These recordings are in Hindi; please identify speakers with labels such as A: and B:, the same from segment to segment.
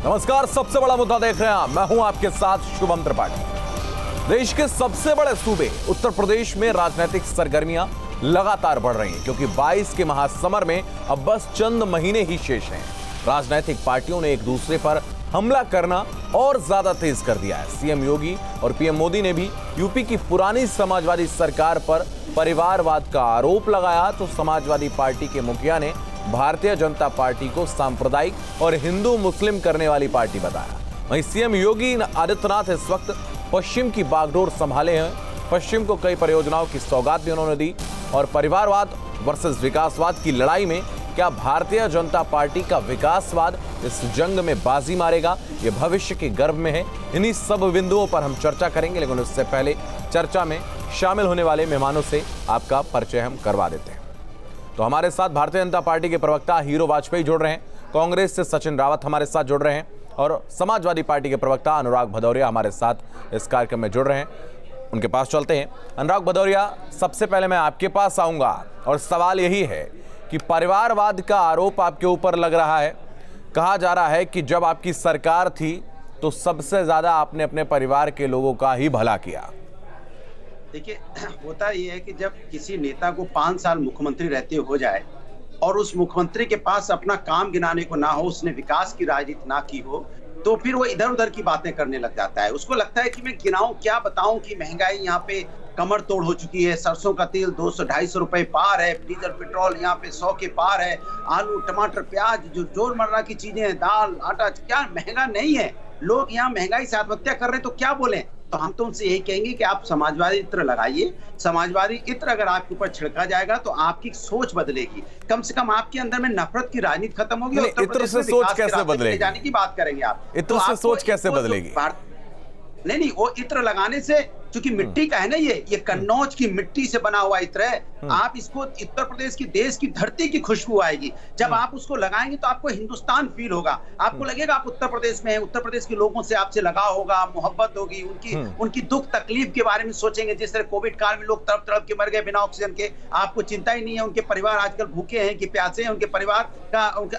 A: नमस्कार, सबसे बड़ा मुद्दा देख रहे हैं आप। मैं हूं आपके साथ शुभम त्रिपाठी। देश के सबसे बड़े सूबे उत्तर प्रदेश में राजनीतिक सरगर्मियां लगातार बढ़ रही हैं, क्योंकि 22 के महासमर में अब बस चंद महीने ही शेष हैं। राजनीतिक पार्टियों ने एक दूसरे पर हमला करना और ज्यादा तेज कर दिया है। सीएम योगी और पीएम मोदी ने भी यूपी की पुरानी समाजवादी सरकार पर परिवारवाद का आरोप लगाया, तो समाजवादी पार्टी के मुखिया ने भारतीय जनता पार्टी को सांप्रदायिक और हिंदू मुस्लिम करने वाली पार्टी बताया। वहीं सीएम योगी आदित्यनाथ इस वक्त पश्चिम की बागडोर संभाले हैं। पश्चिम को कई परियोजनाओं की सौगात भी उन्होंने दी। और परिवारवाद वर्सेस विकासवाद की लड़ाई में क्या भारतीय जनता पार्टी का विकासवाद इस जंग में बाजी मारेगा, ये भविष्य के गर्भ में है। इन्हीं सब बिंदुओं पर हम चर्चा करेंगे, लेकिन उससे पहले चर्चा में शामिल होने वाले मेहमानों से आपका परिचय हम करवा देते हैं। तो हमारे साथ भारतीय जनता पार्टी के प्रवक्ता हीरो वाजपेयी जुड़ रहे हैं, कांग्रेस से सचिन रावत हमारे साथ जुड़ रहे हैं और समाजवादी पार्टी के प्रवक्ता अनुराग भदौरिया हमारे साथ इस कार्यक्रम में जुड़ रहे हैं। उनके पास चलते हैं। अनुराग भदौरिया, सबसे पहले मैं आपके पास आऊंगा और सवाल यही है कि परिवारवाद का आरोप आपके ऊपर लग रहा है। कहा जा रहा है कि जब आपकी सरकार थी तो सबसे ज्यादा आपने अपने परिवार के लोगों का ही भला किया।
B: देखिए, होता यह है कि जब किसी नेता को 5 साल मुख्यमंत्री रहते हो जाए और उस मुख्यमंत्री के पास अपना काम गिनाने को ना हो, उसने विकास की राजनीति ना की हो, तो फिर वो इधर उधर की बातें करने लग जाता है। उसको लगता है कि मैं गिनाऊं क्या, बताऊं कि महंगाई यहाँ पे कमर तोड़ हो चुकी है। सरसों का तेल 200-250 रुपए पार है, डीजल पेट्रोल यहाँ पे 100 के पार है, आलू टमाटर प्याज जो रोजमर्रा की चीजें हैं, दाल आटा क्या महंगा नहीं है। लोग यहाँ महंगाई से आत्महत्या कर रहे हैं, तो क्या बोले। तो हम तो उनसे यही कहेंगे कि आप समाजवादी इत्र लगाइए। समाजवादी इत्र अगर आपके ऊपर छिड़का जाएगा तो आपकी सोच बदलेगी, कम से कम आपके अंदर में नफरत की राजनीति खत्म होगी।
A: इत्र से सोच कैसे बदलेगी,
B: जाने की बात करेंगे आप।
A: इत्र से सोच कैसे बदलेगी?
B: नहीं, वो इत्र लगाने से, क्योंकि मिट्टी का है ना, ये कन्नौज की मिट्टी से बना हुआ इत्र है। आप इसको उत्तर प्रदेश की, देश की धरती की खुशबू आएगी। जब आप उसको लगाएंगे तो आपको हिंदुस्तान फील होगा, आपको लगेगा आप उत्तर प्रदेश में हैं। उत्तर प्रदेश के लोगों से आपसे लगाव होगा, मोहब्बत होगी, उनकी दुख तकलीफ के बारे में सोचेंगे। जिस तरह कोविड काल में लोग तड़प तड़प के मर गए बिना ऑक्सीजन के, आपको चिंता ही नहीं है उनके परिवार आजकल भूखे हैं कि प्यासे हैं, उनके परिवार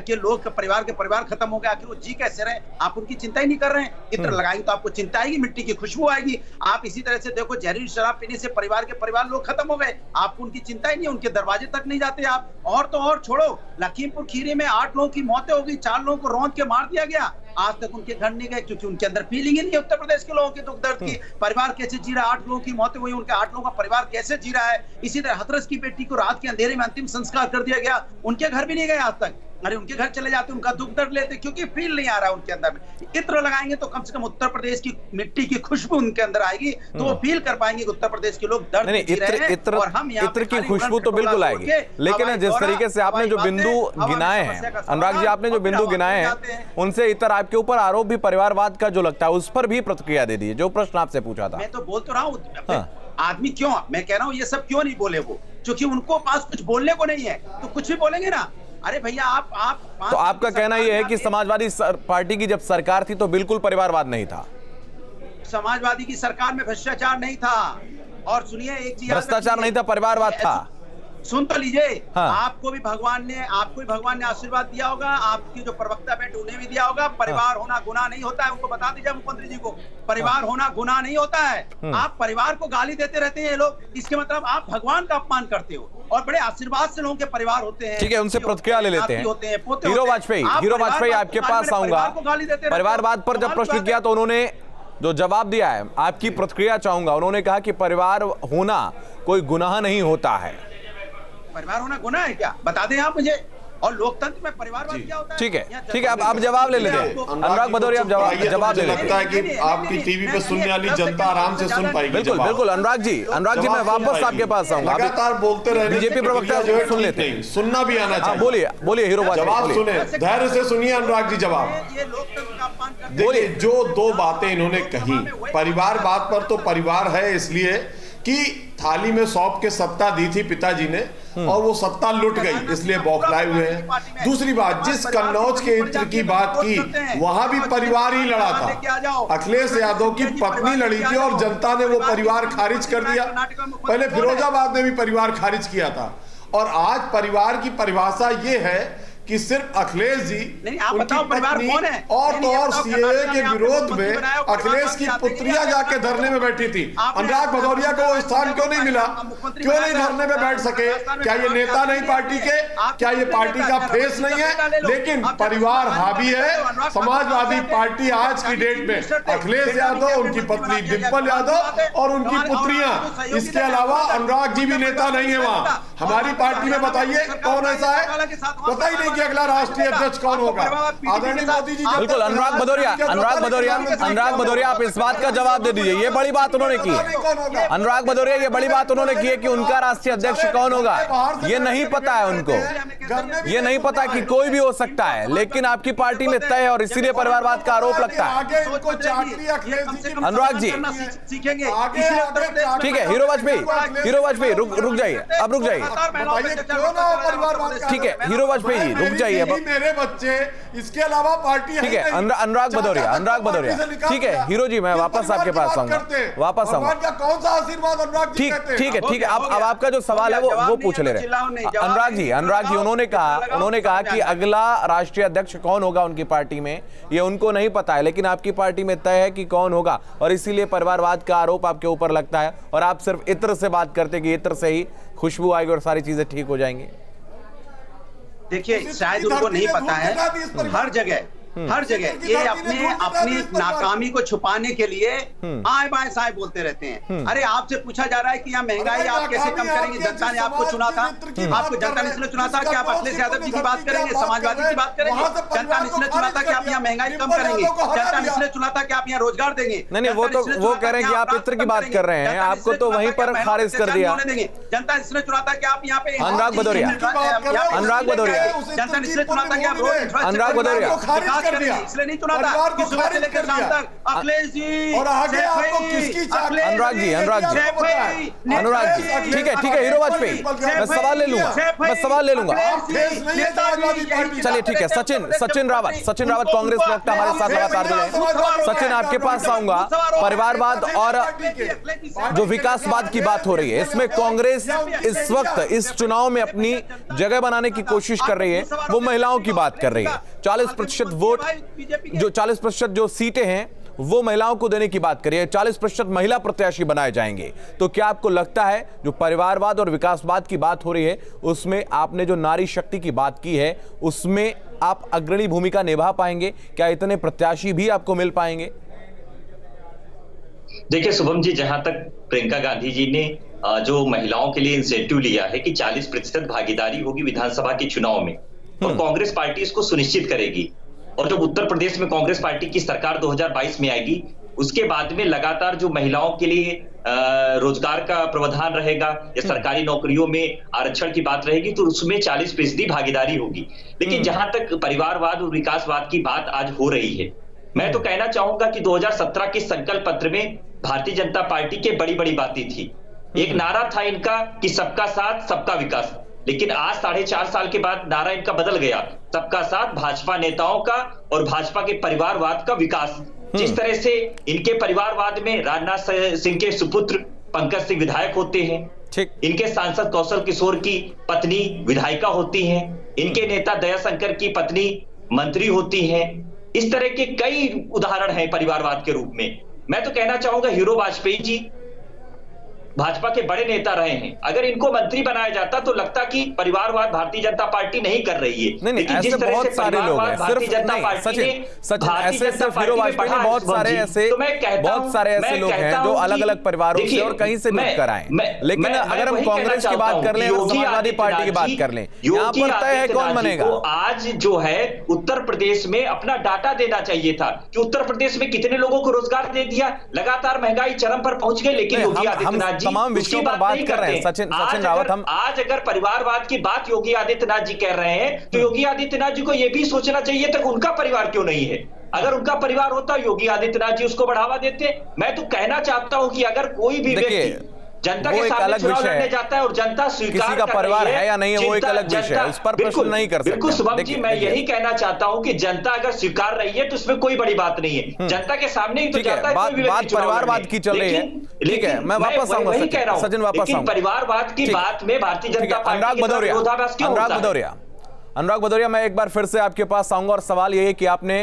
B: के लोग परिवार के परिवार खत्म हो गए, आखिर वो जी कैसे रहे, आप उनकी चिंता ही नहीं कर रहे हैं। इत्र लगाएंगे तो आपको चिंता आएगी, मिट्टी की खुशबू आएगी। आप इसी तरह से देखो, जहरीली शराब पीने से परिवार के परिवार लोग खत्म हो गए, आपको उनकी चिंता ही नहीं है, उनके दरवाजे तक नहीं जाते आप। और तो और छोड़ो, लखीमपुर खीरी में 8 लोगों की मौतें हो गई, 4 लोगों को रौंद के मार दिया गया, आज तक उनके घर नहीं गए, क्योंकि उनके अंदर फीलिंग ही नहीं है उत्तर प्रदेश के लोगों के दुख दर्द की। परिवार कैसे जी रहा है, 8 लोगों की मौतें हुई, उनके 8 लोगों का परिवार कैसे जी रहा है। इसी तरह हथरस की बेटी को रात के अंधेरे में अंतिम संस्कार कर दिया गया, उनके घर भी नहीं गए आज तक। अरे उनके घर चले जाते, उनका दुख दर्द लेते, क्योंकि फील नहीं आ रहा है उनके अंदर में। इत्र लगाएंगे तो कम से कम उत्तर प्रदेश की मिट्टी की खुशबू उनके अंदर आएगी, तो वो फील कर पाएंगे कि उत्तर प्रदेश के लोग दर्द जी रहे हैं। और हम
A: इत्र की खुशबू तो बिल्कुल आएगी, लेकिन जिस तरीके से आपने जो बिंदु गिनाए हैं अनुराग जी, आपने जो बिंदु गिनाए हैं उनसे इतर आपके ऊपर आरोप भी परिवारवाद का जो लगता है उस पर भी प्रतिक्रिया दे दी, जो प्रश्न आपसे पूछा था।
B: मैं तो बोल तो रहा हूँ, आदमी क्यों, मैं कह रहा हूँ ये सब क्यों नहीं बोले वो, क्योंकि उनको पास कुछ बोलने को नहीं है, तो कुछ भी बोलेंगे ना। अरे भैया आप
A: तो आपका कहना यह है कि समाजवादी पार्टी की जब सरकार थी तो बिल्कुल परिवारवाद नहीं था?
B: समाजवादी की सरकार में भ्रष्टाचार नहीं था। और सुनिए एक चीज,
A: भ्रष्टाचार नहीं था, परिवारवाद था।
B: सुन तो लीजिए, आपको भी भगवान ने आशीर्वाद दिया होगा, आपके जो प्रवक्ता बैठे उन्हें भी दिया होगा। परिवार होना गुनाह नहीं होता है, उनको बता दीजिए मुख्यमंत्री जी को, परिवार होना गुनाह नहीं होता है। आप परिवार को गाली देते रहते हैं ये लोग, इसके मतलब आप भगवान का अपमान करते हो। और बड़े आशीर्वाद से लोगों के परिवार होते हैं।
A: ठीक है, उनसे प्रतिक्रिया ले लेते हैं। हीरो वाजपेयी आपके पास आऊंगा। परिवारवाद पर जब प्रश्न किया तो उन्होंने जो जवाब दिया है, आपकी प्रतिक्रिया चाहूंगा। उन्होंने कहा कि परिवार होना कोई गुनाह नहीं होता है।
B: परिवार होना गुनाह है क्या, बता दें आप मुझे। और लोकतंत्र में परिवारवाद क्या होता है?
A: ठीक है, आप जवाब ले लेते हैं। अनुराग भदौरिया, आप जवाब ले लेते हैं।
C: लगता है कि आपकी टीवी पे सुनने वाली जनता आराम से सुन पाएगी।
A: बिल्कुल अनुराग जी, मैं वापस आपके पास आऊंगा।
C: लगातार बोलते रहे,
A: बीजेपी प्रवक्ता सुन लेते हैं,
C: सुनना भी आना चाहिए।
A: बोलिए हीरो वाजपेयी,
C: जवाब सुने, धैर्य से सुनिए अनुराग जी जवाब। देखिए, जो 2 बातें इन्होंने कही, परिवारवाद पर तो परिवार है इसलिए कि थाली में सौंप के सत्ता दी थी पिताजी ने और वो सत्ता लुट गई, इसलिए बौखलाए हुए हैं। दूसरी बात, जिस कन्नौज के इत्र की बात की, वहां भी परिवार ही लड़ा था। अखिलेश यादव की पत्नी लड़ी थी और जनता ने वो परिवार खारिज कर दिया। पहले फिरोजाबाद ने भी परिवार खारिज किया था। और आज परिवार की परिभाषा ये है कि सिर्फ अखिलेश जी,
B: नहीं, आप
C: उनकी
B: बताओ परिवार
C: पत्नी
B: कौन है?
C: और
B: नहीं,
C: तो
B: ये
C: और
B: बताओ,
C: सीएए
B: कर्नाटक
C: के
B: में आपने
C: विरोध
B: मुख्यमंत्री
C: में
B: बनाया, वो
C: अखिलेश
B: परिवार
C: की
B: चाहते हैं
C: पुत्रियां
B: कि
C: जाके
B: आप
C: धरने में बैठी थी।
B: आपने
C: अनुराग भदौरिया को वो स्थान क्यों नहीं मिला?
B: मुख्यमंत्री
C: क्यों नहीं
B: बनाया,
C: धरने में बैठ सके? क्या ये नेता नहीं पार्टी के? क्या ये पार्टी का फेस नहीं है? लेकिन परिवार हावी है। समाजवादी पार्टी आज की डेट में अखिलेश यादव, उनकी पत्नी डिंपल यादव और उनकी पुत्रियां, इसके अलावा अनुराग जी भी नेता नहीं है वहां। हमारी पार्टी में बताइए कौन ऐसा है? पता ही नहीं कि अगला राष्ट्रीय अध्यक्ष कौन होगा। आदरणीय मोदी जी,
A: बिल्कुल अनुराग भदौरिया आप इस बात का जवाब दे दीजिए। ये बड़ी बात उन्होंने की है, अनुराग भदौरिया, ये बड़ी बात उन्होंने की है कि उनका राष्ट्रीय अध्यक्ष कौन होगा ये नहीं पता है उनको, ये नहीं पता कि कोई भी हो सकता है, लेकिन आपकी पार्टी में तय है और इसीलिए परिवारवाद का आरोप लगता है। अनुराग जी ठीक है, हीरो वाजपेयी रुक जाइए, अब रुक जाइए। ठीक है हीरो वाजपेयी जी रुक जाइए।
C: मेरे बच्चे, इसके अलावा पार्टी
A: ठीक है अनुराग भदौरिया ठीक है हीरो जी, मैं वापस आपके पास आऊंगा, वापस आऊंगा।
C: कौन सा आशीर्वाद अनुराग जी कहते हैं?
A: ठीक है अब आपका जो सवाल है वो पूछ ले रहे हैं। अनुराग जी उन्होंने कहा कि अगला राष्ट्रीय अध्यक्ष कौन होगा उनकी पार्टी में ये उनको नहीं पता है, लेकिन आपकी पार्टी में तय है कि कौन होगा और इसीलिए परिवारवाद का आरोप आपके ऊपर लगता है और आप सिर्फ इत्र से बात करते कि इत्र से ही खुशबू आएगी और सारी चीजें ठीक हो जाएंगी।
B: देखिए शायद उनको नहीं पता है, हर जगह ये अपनी नाकामी को छुपाने के लिए आए बाएं साए बोलते रहते हैं। अरे आपसे पूछा जा रहा है कि यहाँ महंगाई आप कैसे कम करेंगे? जनता ने आपको चुना था, आपको जनता ने इसलिए चुना था कि आप अखिलेश यादव जी की बात करेंगे, समाजवादी की बात करेंगे। जनता ने इसलिए चुना था कि आप यहाँ महंगाई कम करेंगे, जनता ने इसलिए चुना था कि आप यहाँ रोजगार देंगे।
A: नहीं वो कह रहे हैं कि आप इत्र की बात कर रहे हैं, आपको तो वहीं पर खारिज कर दिया।
B: जनता ने इसलिए चुना था कि आप यहाँ पे
A: अनुराग भदौरिया
B: जनता ने इसलिए चुना था कि आप
A: अनुराग भदौरिया
B: इसलिए नहीं चुना था कि सुबह से लेकर शाम तक अखिलेश जी
C: और आगे आपको किसकी
A: अनुराग जी ठीक है हीरो वाजपेयी, मैं सवाल ले लूंगा। चलिए ठीक है, सचिन रावत कांग्रेस प्रवक्ता हमारे साथ लगातार जुड़े हैं। सचिन आपके पास आऊंगा। परिवारवाद और जो विकासवाद की बात हो रही है, इसमें कांग्रेस इस वक्त इस चुनाव में अपनी जगह बनाने की कोशिश कर रही है, वो महिलाओं की बात कर रही है। 40% वोट, जो 40% जो सीटें हैं वो महिलाओं को देने की बात करिए, 40% महिला प्रत्याशी बनाए जाएंगे। तो क्या आपको लगता है जो परिवारवाद और विकासवाद की बात हो रही है उसमें आपने जो नारी शक्ति की बात की है उसमें आप अग्रणी भूमिका निभा पाएंगे? क्या इतने प्रत्याशी भी आपको मिल पाएंगे?
D: देखिए शुभम जी, जहां तक प्रियंका गांधी जी ने जो महिलाओं के लिए इंसेंटिव लिया है कि 40% भागीदारी होगी विधानसभा के चुनाव में और कांग्रेस पार्टी इसको सुनिश्चित करेगी, और जब उत्तर प्रदेश में कांग्रेस पार्टी की सरकार 2022 में आएगी उसके बाद में लगातार जो महिलाओं के लिए रोजगार का प्रावधान रहेगा या सरकारी नौकरियों में आरक्षण की बात रहेगी तो उसमें 40% भागीदारी होगी। लेकिन जहां तक परिवारवाद और विकासवाद की बात आज हो रही है, मैं तो कहना चाहूंगा कि 2017 के संकल्प पत्र में भारतीय जनता पार्टी के बड़ी बड़ी बातें थी। एक नारा था इनका कि सबका साथ सबका विकास, लेकिन आज 4.5 साल के बाद नारा इनका बदल गया, सबका साथ भाजपा नेताओं का और भाजपा के परिवारवाद का विकास। जिस तरह से इनके परिवारवाद में राजनाथ सिंह के सुपुत्र पंकज सिंह विधायक होते हैं, इनके सांसद कौशल किशोर की पत्नी विधायिका होती हैं, इनके नेता दयाशंकर की पत्नी मंत्री होती हैं, इस तरह के कई उदाहरण हैं परिवारवाद के रूप में। मैं तो कहना चाहूंगा हीरो वाजपेयी जी भाजपा के बड़े नेता रहे हैं, अगर इनको मंत्री बनाया जाता तो लगता कि परिवारवाद भारतीय जनता पार्टी नहीं कर रही है।
A: नहीं, ऐसे बहुत सारे लोग हैं, सिर्फ सचिन ऐसे सिर्फ हीरो वाजपेयी नहीं, बहुत सारे ऐसे लोग हैं जो अलग अलग परिवारों से और कहीं से मिलकर आए। लेकिन अगर हम कांग्रेस की बात कर लें, समाजवादी पार्टी की बात कर लें, यहाँ पर तय है कौन बनेगा।
D: आज जो है उत्तर प्रदेश में अपना डाटा देना चाहिए था कि उत्तर प्रदेश में कितने लोगों को रोजगार दे दिया, लगातार महंगाई चरम पर पहुंच गई, लेकिन योगी आदित्यनाथ
A: तमाम विषयों पर बात कर रहे हैं। सचिन रावत, हम
D: आज अगर परिवारवाद की बात योगी आदित्यनाथ जी कर रहे हैं तो योगी आदित्यनाथ जी को यह भी सोचना चाहिए था उनका परिवार क्यों नहीं है। अगर उनका परिवार होता योगी आदित्यनाथ जी उसको बढ़ावा देते। मैं तो कहना चाहता हूं कि अगर कोई भी व्यक्ति जनता के सामने चुनाव लड़ने जाता है और जनता स्वीकार
A: किसी का परिवार है या नहीं है वो एक अलग विषय है, उस पर प्रश्न नहीं कर सकते।
D: बिल्कुल शुभम जी, मैं यही कहना चाहता हूं कि जनता अगर स्वीकार रही है तो उसमें कोई बड़ी बात नहीं है, जनता के सामने ही तो जाता है।
A: बात परिवारवाद की चल रही है, ठीक है, मैं वापस आऊंगा सचिन, वापस आऊंगा।
D: परिवारवाद की बात में भारतीय जनता पार्टी
A: अनुराग भदौरिया अनुराग भदौरिया, मैं एक बार फिर से आपके पास आऊंगा और सवाल ये है कि आपने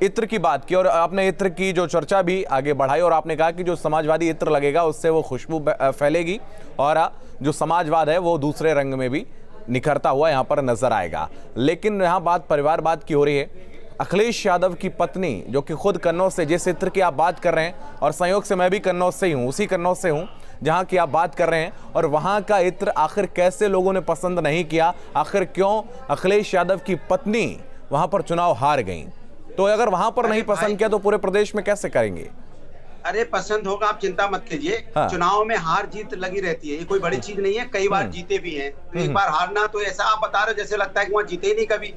A: इत्र की बात की और आपने इत्र की जो चर्चा भी आगे बढ़ाई और आपने कहा कि जो समाजवादी इत्र लगेगा उससे वो खुशबू फैलेगी और जो समाजवाद है वो दूसरे रंग में भी निखरता हुआ यहाँ पर नजर आएगा। लेकिन यहाँ बात परिवारवाद की हो रही है। अखिलेश यादव की पत्नी जो कि खुद कन्नौज से, जिस इत्र की आप बात कर रहे हैं, और संयोग से मैं भी कन्नौज से ही हूँ, उसी कन्नौज से हूँ जहाँ की आप बात कर रहे हैं, और वहाँ का इत्र आखिर कैसे लोगों ने पसंद नहीं किया, आखिर क्यों अखिलेश यादव की पत्नी वहाँ पर चुनाव हार गई? तो अगर वहां पर नहीं पसंद किया तो पूरे प्रदेश में कैसे करेंगे?
B: अरे पसंद होगा, आप चिंता मत कीजिए।
A: हाँ।
B: चुनाव में हार जीत लगी रहती है, ये कोई बड़ी चीज नहीं है। कई बार जीते भी हैं, तो एक बार हारना तो ऐसा आप बता रहे हो जैसे लगता है कि वहाँ जीते ही नहीं कभी।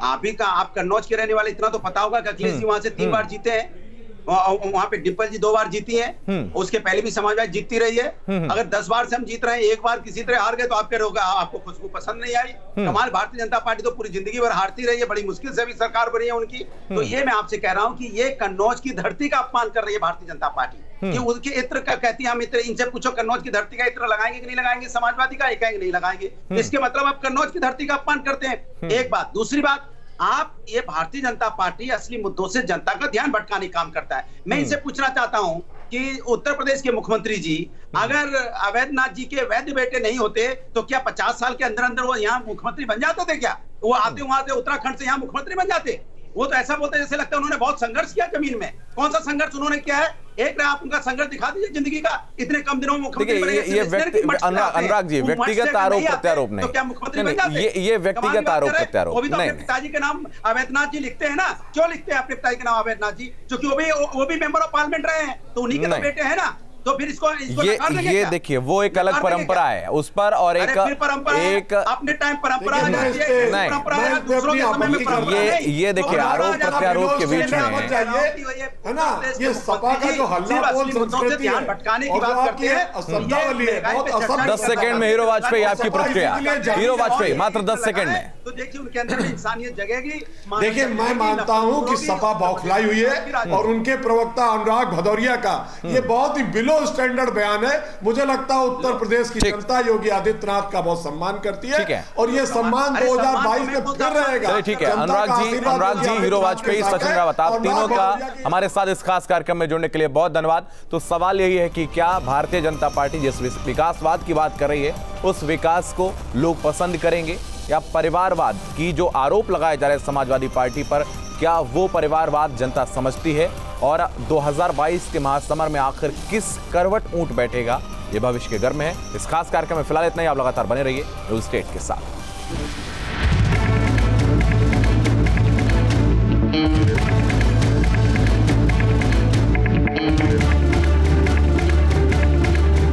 B: आप भी का, आप कन्नौज के रहने वाले, इतना तो पता होगा कि अखिलेश जी वहां से 3 बार जीते हैं। वहां पे डिम्पल जी 2 बार जीती हैं, उसके पहले भी समाजवादी जीतती रही है। अगर 10 बार से हम जीत रहे हैं, एक बार किसी तरह हार गए तो आप कह रहे होगा आपको खुशबू पसंद नहीं आई। कमाल, भारतीय जनता पार्टी तो पूरी जिंदगी भर हारती रही है, बड़ी मुश्किल से भी सरकार बनी है उनकी। तो ये मैं आपसे कह रहा हूँ कि ये कन्नौज की धरती का अपमान कर रही है भारतीय जनता पार्टी। ये उनके इत्र का कहती है, हम इत्र, इनसे पूछो कन्नौज की धरती का इत्र लगाएंगे कि नहीं लगाएंगे, समाजवादी का एक नहीं लगाएंगे। इसके मतलब आप कन्नौज की धरती का अपमान करते हैं, एक बात। दूसरी बात, आप, ये भारतीय जनता पार्टी असली मुद्दों से जनता का ध्यान भटकाने काम करता है। मैं इनसे पूछना चाहता हूं कि उत्तर प्रदेश के मुख्यमंत्री जी अगर अवैधनाथ जी के वैध बेटे नहीं होते तो क्या 50 साल के अंदर अंदर वो यहाँ मुख्यमंत्री बन जाते थे? क्या वो आते वहां से उत्तराखंड से यहाँ मुख्यमंत्री बन जाते? वो तो ऐसा बोलते जैसे लगता है उन्होंने बहुत संघर्ष किया जमीन में। कौन सा संघर्ष उन्होंने किया है? एक आप उनका संघर्ष दिखा दीजिए जिंदगी का, इतने कम दिनों में मुख्यमंत्री बने।
A: अनुराग जी, व्यक्तिगत आरोप प्रत्यारोप नहीं,
B: तो क्या मुख्यमंत्री बन जाते?
A: ये व्यक्तिगत आरोप प्रत्यारोप
B: वो भी तो अपने पिताजी के नाम अवैधनाथ जी लिखते हैं ना। क्यों लिखते हैं अपने पिताजी के नाम अवैधनाथ जी? क्योंकि वो भी मेंबर ऑफ पार्लियामेंट रहे हैं, तो उन्हीं के तो बेटे हैं ना। तो फिर इसको
A: ये देखिए, वो एक अलग परंपरा है उस पर, और एक
B: अपने टाइम परंपरा
A: ये देखिए आरोप प्रत्यारोप के बीच में
C: है ना, ये सपा का जो हल्ला बोल संस्कृति है
B: भटकाने की बात करते हैं।
A: 10 सेकंड में हीरो वाजपेयी आपकी प्रतिक्रिया। हीरो वाजपेयी मात्र 10 सेकंड में।
B: तो देखिए उनके अंदर इंसानियत जगेगी।
C: देखिए, मैं मानता हूं कि सपा बौखलाई हुई है और उनके प्रवक्ता अनुराग भदौरिया का ये बहुत ही बिलो स्टैंडर्ड बयान है। मुझे लगता है उत्तर प्रदेश की जनता योगी आदित्यनाथ का बहुत सम्मान करती है और ये सम्मान 2022 में फिर रहेगा।
A: ठीक है अनुराग जी, हीरो वाजपेयी, सचिन रावत, आप तीनों का हमारे साथ इस खास कार्यक्रम में जुड़ने के लिए बहुत धन्यवाद। तो सवाल यही है कि क्या भारतीय जनता पार्टी जिस विकासवाद की बात कर रही है उस विकास को लोग पसंद करेंगे, या परिवारवाद की जो आरोप लगाए जा रहे हैं समाजवादी पार्टी पर, क्या वो परिवारवाद जनता समझती है? और 2022 के महासमर में आखिर किस करवट ऊंट बैठेगा, ये भविष्य के घर में है। इस खास कार्यक्रम में फिलहाल इतना ही। आप लगातार बने रहिए न्यूज़ स्टेट के साथ।